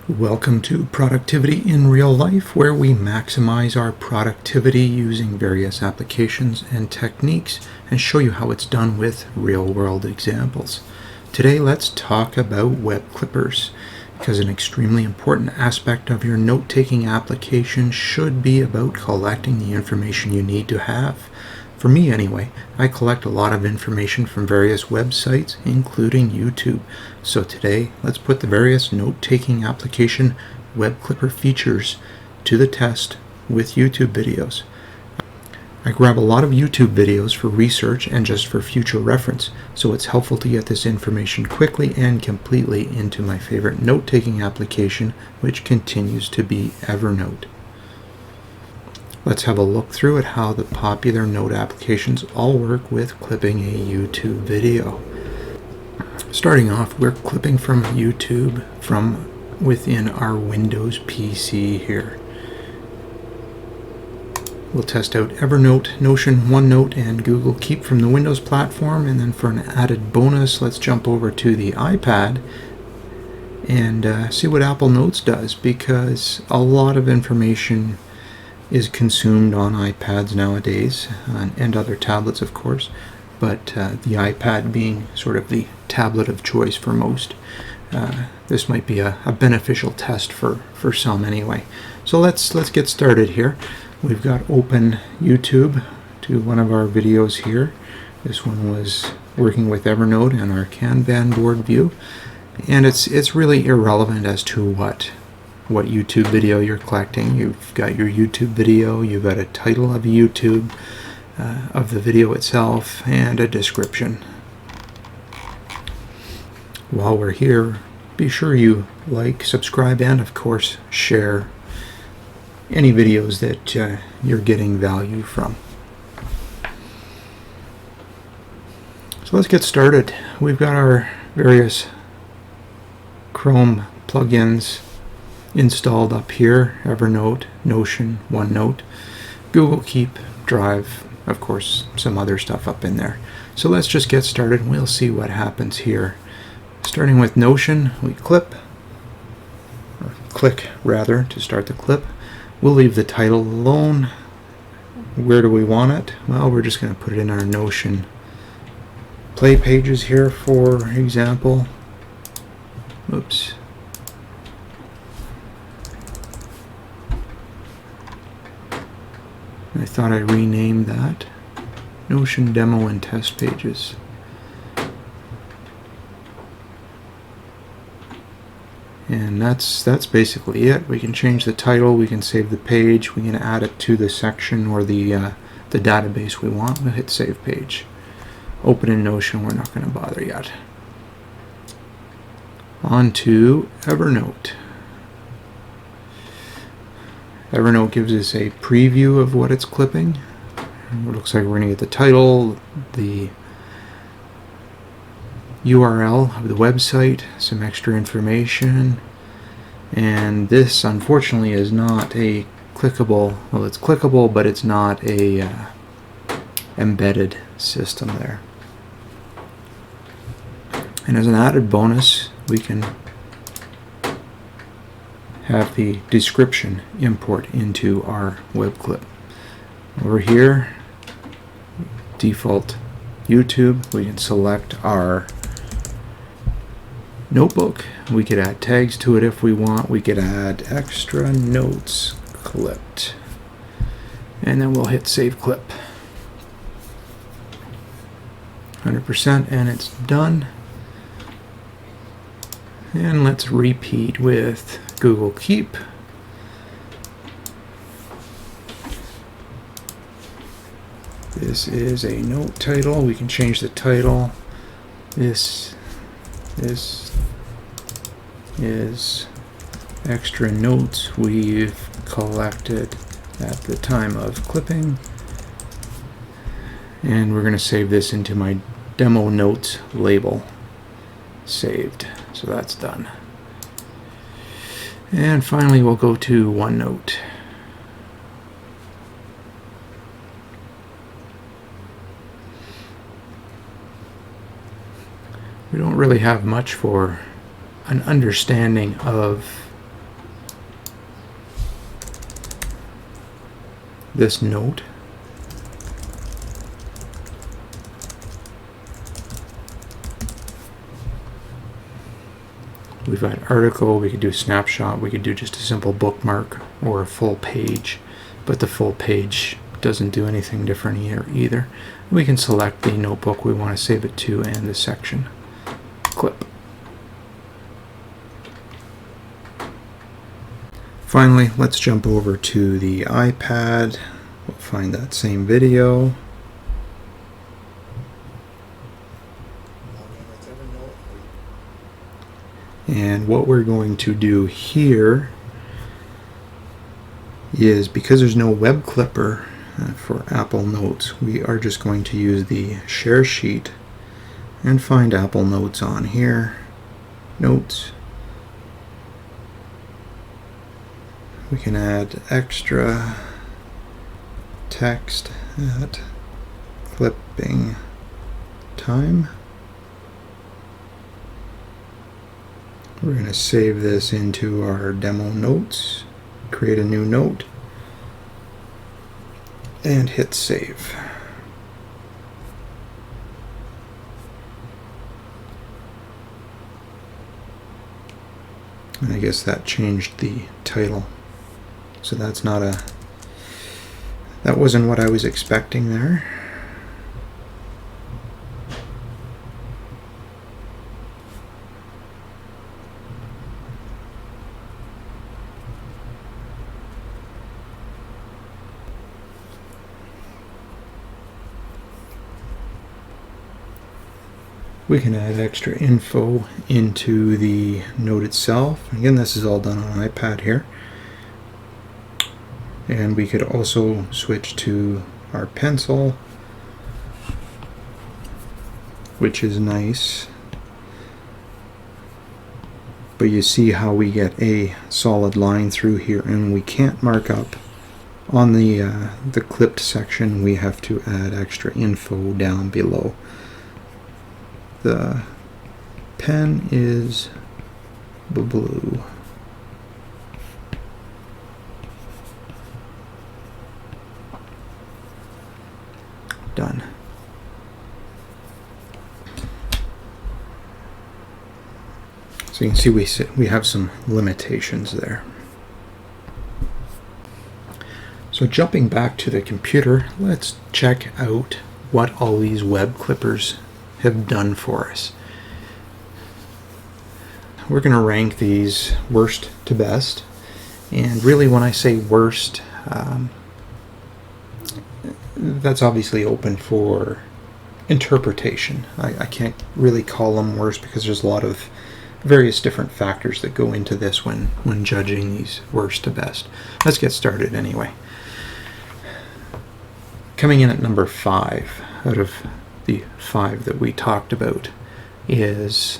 Welcome to Productivity in Real Life, where we maximize our productivity using various applications and techniques and show you how it's done with real-world examples. Today, let's talk about web clippers, because an extremely important aspect of your note-taking application should be about collecting the information you need to have. For me anyway, I collect a lot of information from various websites, including YouTube. So today, let's put the various note-taking application web clipper features to the test with YouTube videos. I grab a lot of YouTube videos for research and just for future reference, so it's helpful to get this information quickly and completely into my favorite note-taking application, which continues to be Evernote. Let's have a look through at how the popular note applications all work with clipping a YouTube video. Starting off, we're clipping from YouTube from within our Windows PC here. We'll test out Evernote, Notion, OneNote, and Google Keep from the Windows platform, and then for an added bonus, let's jump over to the iPad and see what Apple Notes does, because a lot of information is consumed on iPads nowadays, and other tablets of course, but the iPad being sort of the tablet of choice for most. This might be a beneficial test for some anyway. So let's get started here. We've got open YouTube to one of our videos here. This one was working with Evernote and our Kanban board view, and it's really irrelevant as to what YouTube video you're collecting. You've got your YouTube video, you've got a title of YouTube, of the video itself, and a description. While we're here, be sure you like, subscribe, and of course share any videos that you're getting value from. So let's get started. We've got our various Chrome plugins installed up here: Evernote, Notion, OneNote, Google Keep, Drive, of course some other stuff up in there. So let's just get started and we'll see what happens here. Starting with Notion, we click rather to start the clip. We'll leave the title alone. Where do we want it? Well, we're just going to put it in our Notion play pages here, for example. Oops. I thought I renamed that. Notion demo and test pages. And that's basically it. We can change the title, we can save the page, we can add it to the section or the database we want. We'll hit save page. Open in Notion, we're not going to bother yet. On to Evernote. Evernote gives us a preview of what it's clipping. It looks like we're going to get the title, the URL of the website, some extra information, and this unfortunately is not a clickable, well, it's clickable, but it's not a embedded system there. And as an added bonus, we can have the description import into our web clip. Over here, default YouTube, we can select our notebook. We could add tags to it if we want. We could add extra notes clipped, and then we'll hit save clip. 100%, and it's done. And let's repeat with Google Keep. This is a note title. We can change the title. This is extra notes we've collected at the time of clipping. And we're going to save this into my demo notes label. Saved. So that's done. And finally, we'll go to OneNote. We don't really have much for an understanding of this note. We've got article, we could do snapshot, we could do just a simple bookmark or a full page, but the full page doesn't do anything different here either. We can select the notebook we want to save it to and the section. Clip. Finally, let's jump over to the iPad. We'll find that same video. And what we're going to do here is, because there's no web clipper for Apple Notes, we are just going to use the share sheet and find Apple Notes on here. Notes. We can add extra text at clipping time. We're going to save this into our demo notes, create a new note, and hit save. And I guess that changed the title. So that wasn't what I was expecting there. We can add extra info into the note itself. Again, this is all done on an iPad here. And we could also switch to our pencil, which is nice. But you see how we get a solid line through here, and we can't mark up on the clipped section. We have to add extra info down below. The pen is blue. Done. So you can see we have some limitations there. So jumping back to the computer, let's check out what all these web clippers have done for us. We're going to rank these worst to best, and really when I say worst, that's obviously open for interpretation. I can't really call them worst because there's a lot of various different factors that go into this when judging these worst to best. Let's get started anyway. Coming in at number 5 out of the 5 that we talked about is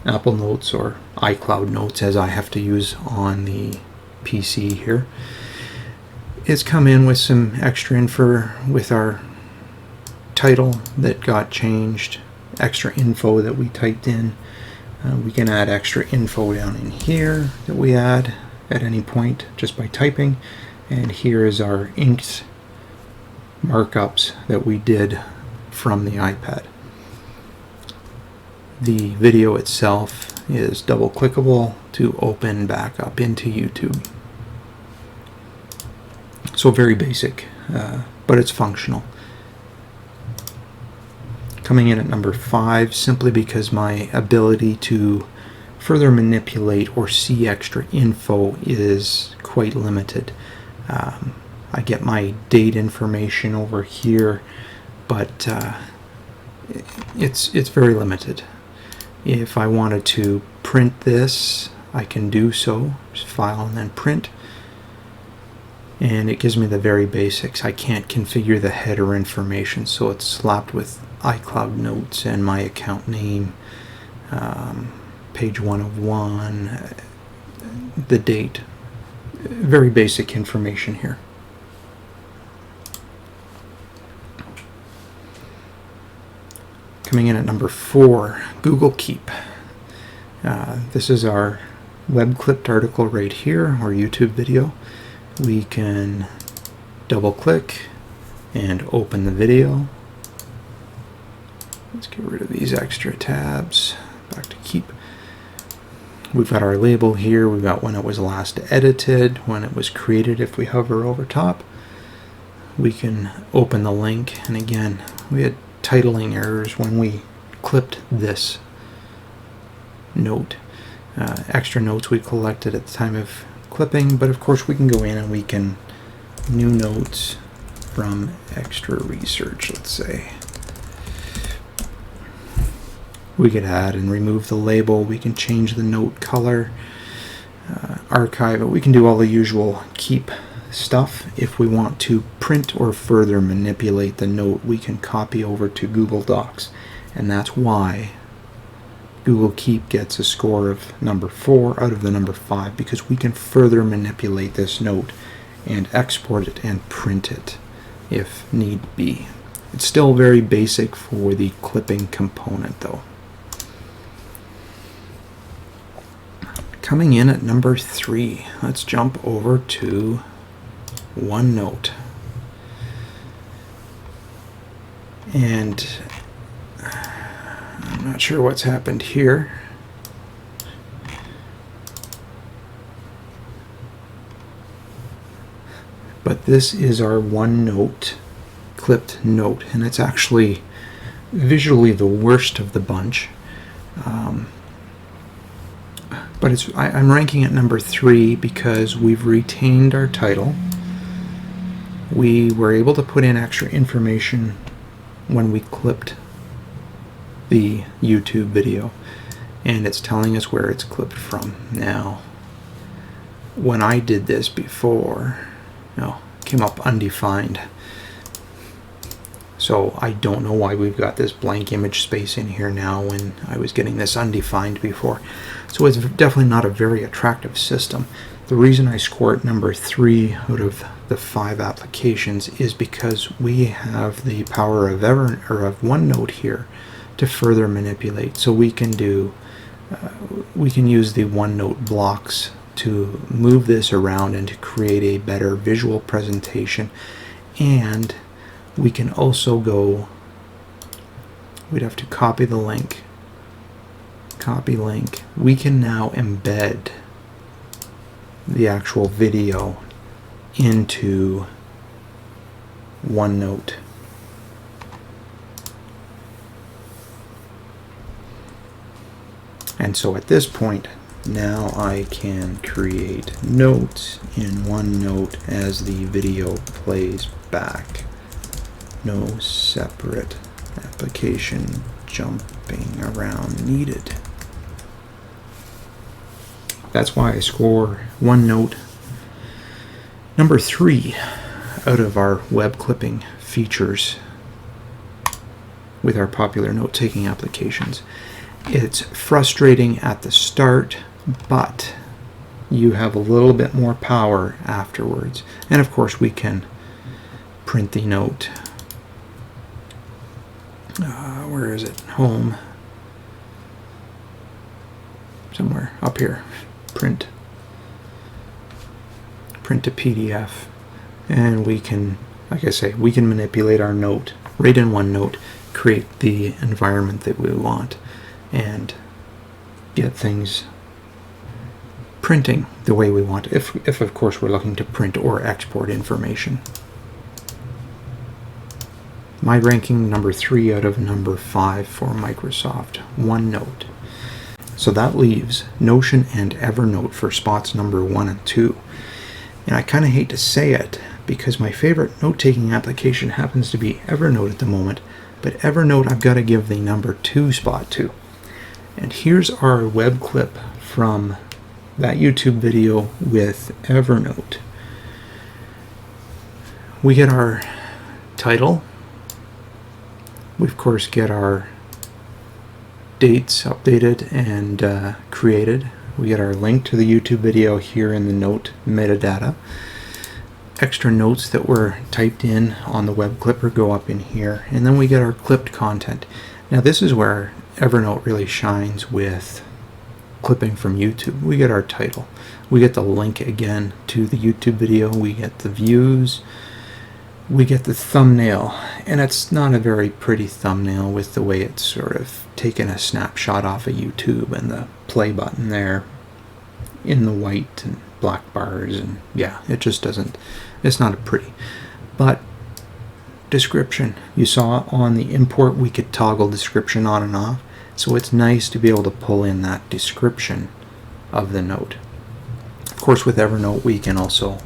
Apple Notes, or iCloud Notes as I have to use on the PC here. It's come in with some extra info with our title that got changed, extra info that we typed in. We can add extra info down in here that we add at any point just by typing. And here is our inked markups that we did from the iPad. The video itself is double clickable to open back up into YouTube. So very basic, but it's functional. Coming in at number 5, simply because my ability to further manipulate or see extra info is quite limited. I get my date information over here, but it's very limited. If I wanted to print this, I can do so. Just file and then print. And it gives me the very basics. I can't configure the header information, so it's slapped with iCloud Notes and my account name, page 1 of 1, the date. Very basic information here. Coming in at number 4, Google Keep. This is our web clipped article right here, or YouTube video. We can double click and open the video. Let's get rid of these extra tabs. Back to keep. We've got our label here. We've got when it was last edited, when it was created. If we hover over top, we can open the link. And again, we had titling errors when we clipped this note. Extra notes we collected at the time of clipping, but of course we can go in and we can new notes from extra research, let's say. We could add and remove the label. We can change the note color, archive it. We can do all the usual keep stuff. If we want to print or further manipulate the note, we can copy over to Google Docs, and that's why Google Keep gets a score of number 4 out of the number 5, because we can further manipulate this note and export it and print it if need be. It's still very basic for the clipping component though. Coming in at number 3, let's jump over to OneNote. And I'm not sure what's happened here. But this is our OneNote clipped note, and it's actually visually the worst of the bunch. But I'm ranking at number 3 because we've retained our title. We were able to put in extra information when we clipped the YouTube video, and it's telling us where it's clipped from. Now, when I did this before, no, it came up undefined. So I don't know why we've got this blank image space in here now when I was getting this undefined before. So it's definitely not a very attractive system. The reason I score it number 3 out of the 5 applications is because we have the power of OneNote here to further manipulate. So we can do, we can use the OneNote blocks to move this around and to create a better visual presentation. And we can also go, we'd have to copy the link, copy link. We can now embed the actual video into OneNote. And so at this point, now I can create notes in OneNote as the video plays back. No separate application jumping around needed. That's why I score OneNote number 3 out of our web clipping features with our popular note-taking applications. It's frustrating at the start, but you have a little bit more power afterwards. And of course we can print the note. Where is it? Home. Somewhere up here. Print to PDF. And we can, like I say, we can manipulate our note right in OneNote, create the environment that we want, and get things printing the way we want, if of course we're looking to print or export information. My ranking number 3 out of number 5 for Microsoft OneNote. So that leaves Notion and Evernote for spots number 1 and 2. And I kind of hate to say it because my favorite note-taking application happens to be Evernote at the moment, but Evernote I've got to give the number 2 spot to. And here's our web clip from that YouTube video with Evernote. We get our title. We of course get our dates updated and created. We get our link to the YouTube video here in the note metadata. Extra notes that were typed in on the web clipper go up in here, and then we get our clipped content. Now this is where Evernote really shines with clipping from YouTube. We get our title. We get the link again to the YouTube video. We get the views. we get the thumbnail, and it's not a very pretty thumbnail with the way it's sort of taken a snapshot off of YouTube and the play button there in the white and black bars, and yeah, it just doesn't, it's not a pretty. But description, you saw on the import we could toggle description on and off, so it's nice to be able to pull in that description of the note. Of course, with Evernote we can also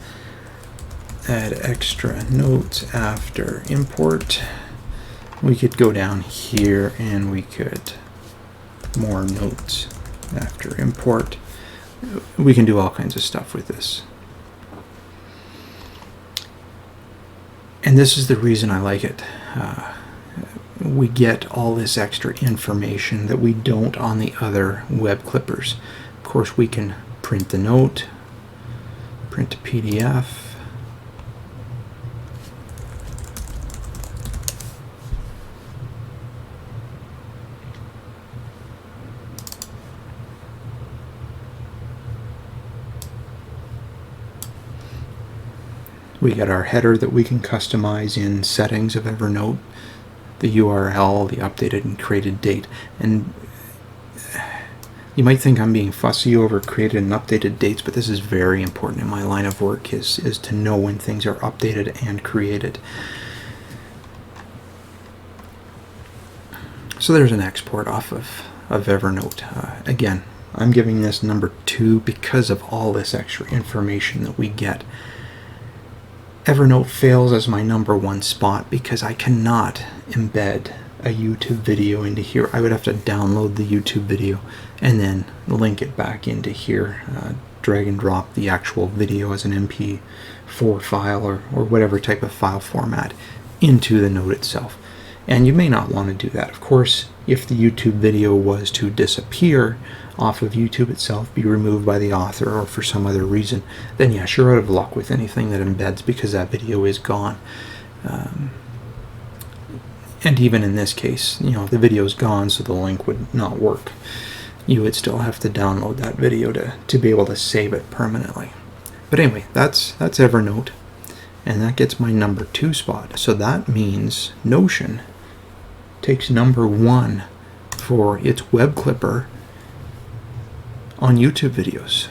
add extra notes after import. We could go down here and we could more notes after import. We can do all kinds of stuff with this. And this is the reason I like it. We get all this extra information that we don't on the other web clippers. Of course, we can print the note, print a PDF. We get our header that we can customize in settings of Evernote, the URL, the updated and created date. And you might think I'm being fussy over created and updated dates, but this is very important in my line of work, is to know when things are updated and created. So there's an export off of Evernote. Again, I'm giving this number 2 because of all this extra information that we get. Evernote fails as my number 1 spot because I cannot embed a YouTube video into here. I would have to download the YouTube video and then link it back into here, drag and drop the actual video as an MP4 file or whatever type of file format into the note itself. And you may not want to do that. Of course, if the YouTube video was to disappear off of YouTube itself, be removed by the author or for some other reason, then yes, you're out of luck with anything that embeds because that video is gone. And even in this case, you know, the video is gone, so the link would not work. You would still have to download that video to be able to save it permanently. But anyway, that's Evernote, and that gets my number 2 spot. So that means Notion takes number 1 for its web clipper on YouTube videos.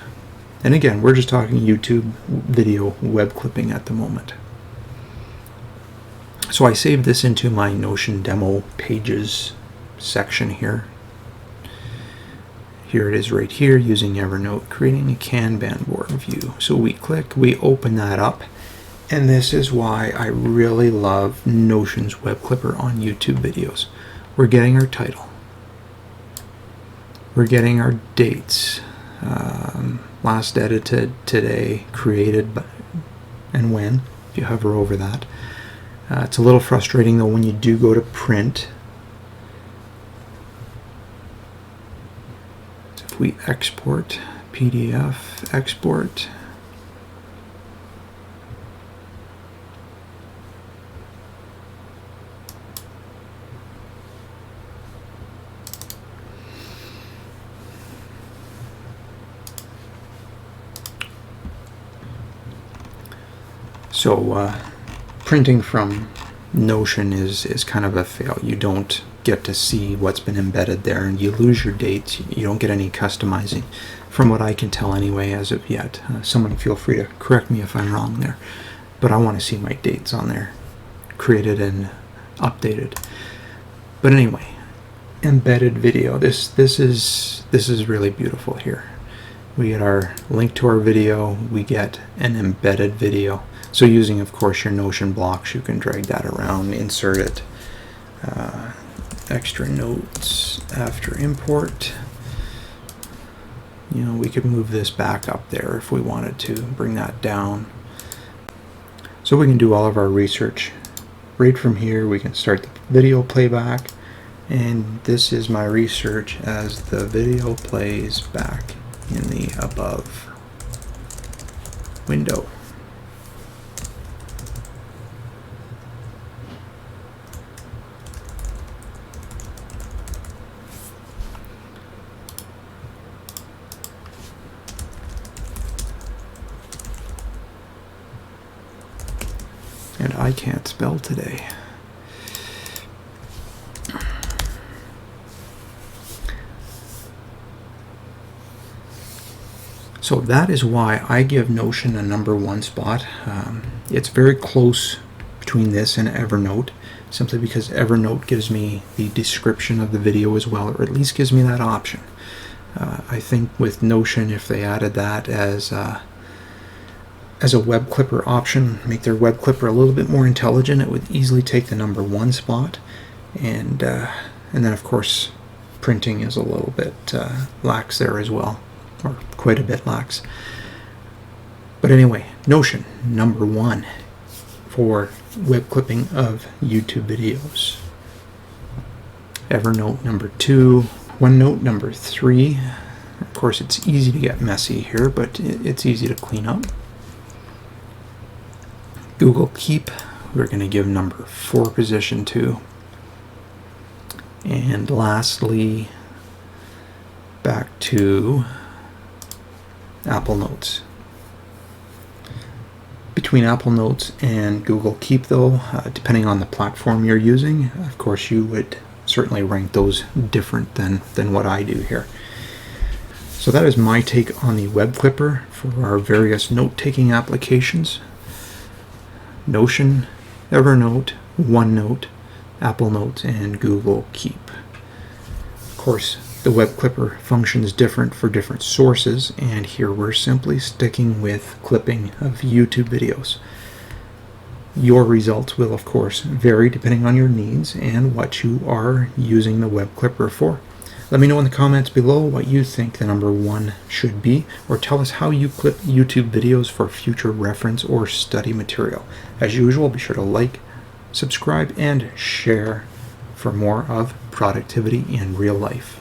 And again, we're just talking YouTube video web clipping at the moment. So I saved this into my Notion demo pages section here. Here it is right here, using Evernote, creating a Kanban board view. So we click, we open that up, and this is why I really love Notion's web clipper on YouTube videos. We're getting our title. We're getting our dates. Last edited, today, created, and when, if you hover over that. It's a little frustrating though when you do go to print. So if we export, PDF, export. So printing from Notion is kind of a fail. You don't get to see what's been embedded there, and you lose your dates. You don't get any customizing, from what I can tell anyway as of yet. Someone feel free to correct me if I'm wrong there, but I want to see my dates on there, created and updated. But anyway, embedded video. This is really beautiful here. We get our link to our video. We get an embedded video. So using, of course, your Notion blocks, you can drag that around, insert it. Extra notes after import. You know, we could move this back up there if we wanted to, bring that down. So we can do all of our research right from here. We can start the video playback, and this is my research as the video plays back in the above window. And I can't spell today. So that is why I give Notion a #1 spot. It's very close between this and Evernote, simply because Evernote gives me the description of the video as well, or at least gives me that option. I think with Notion, if they added that as a web clipper option, make their web clipper a little bit more intelligent, it would easily take the #1 spot. And then of course printing is a little bit lax there as well, or quite a bit lax. But anyway, Notion #1 for web clipping of YouTube videos. Evernote #2, OneNote #3. Of course, it's easy to get messy here, but it's easy to clean up. Google Keep, we're going to give #4 position to. And lastly, back to Apple Notes. Between Apple Notes and Google Keep, though, depending on the platform you're using, of course you would certainly rank those different than what I do here. So that is my take on the web clipper for our various note-taking applications. Notion, Evernote, OneNote, Apple Notes, and Google Keep. Of course, the web clipper functions different for different sources, and here we're simply sticking with clipping of YouTube videos. Your results will, of course, vary depending on your needs and what you are using the web clipper for. Let me know in the comments below what you think the #1 should be, or tell us how you clip YouTube videos for future reference or study material. As usual, be sure to like, subscribe, and share for more of productivity in real life.